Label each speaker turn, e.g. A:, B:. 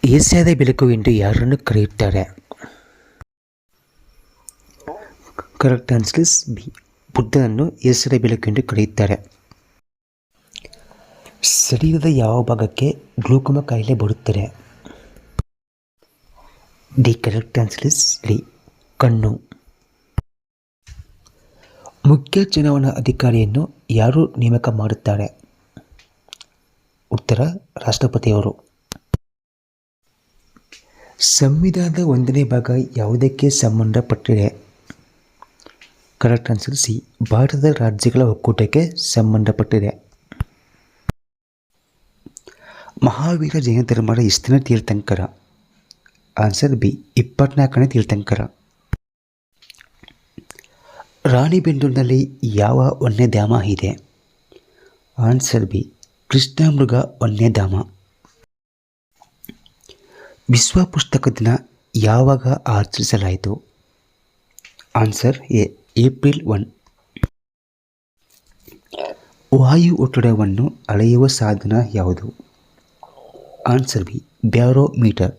A: ಏಷ್ಯಾದ ಬೆಳಕು ಎಂದು ಯಾರನ್ನು ಕರೆಯುತ್ತಾರೆ? Correct answer is B. ಬುದ್ಧನನ್ನು ಏಷ್ಯಾದ ಬೆಳಕು ಎಂದು ಕರೆಯುತ್ತಾರೆ. ಶರೀರದ ಯಾವ ಭಾಗಕ್ಕೆ ಗ್ಲೂಕೋಮಾ ಕಾಯಿಲೆ ಬರುತ್ತದೆ? D. Correct answer is D. ಕಣ್ಣು. ಮುಖ್ಯ ಚುನಾವಣಾ ಅಧಿಕಾರಿಯನ್ನು ಯಾರು ನೇಮಕ ಮಾಡುತ್ತಾರೆ? ಉತ್ತರ ರಾಷ್ಟ್ರಪತಿಯವರು. ಸಂವಿಧಾನದ 1ನೇ ಭಾಗ ಯಾವುದಕ್ಕೆ ಸಂಬಂಧಪಟ್ಟಿದೆ? Correct answer C. ಭಾರತದ ರಾಜ್ಯಗಳ ಒಕ್ಕೂಟಕ್ಕೆ ಸಂಬಂಧಪಟ್ಟಿದೆ. ಮಹಾವೀರ ಜೈನ ಧರ್ಮದ ಎಷ್ಟನೇ ತೀರ್ಥಂಕರ? Answer B. 24ನೇ ತೀರ್ಥಂಕರ. ರಾಣಿಬೆನ್ನೂರಿನಲ್ಲಿ ಯಾವ ವನ್ಯಧಾಮ ಇದೆ? Answer B. ಕೃಷ್ಣಮೃಗ ವನ್ಯಧಾಮ. ವಿಶ್ವ ಪುಸ್ತಕ ದಿನ ಯಾವಾಗ ಆಚರಿಸಲಾಯಿತು? Answer A. ಏಪ್ರಿಲ್ 1. ವಾಯು ಒತ್ತಡವನ್ನು ಅಳೆಯುವ ಸಾಧನ ಯಾವುದು? Answer B. ಬ್ಯಾರೋಮೀಟರ್.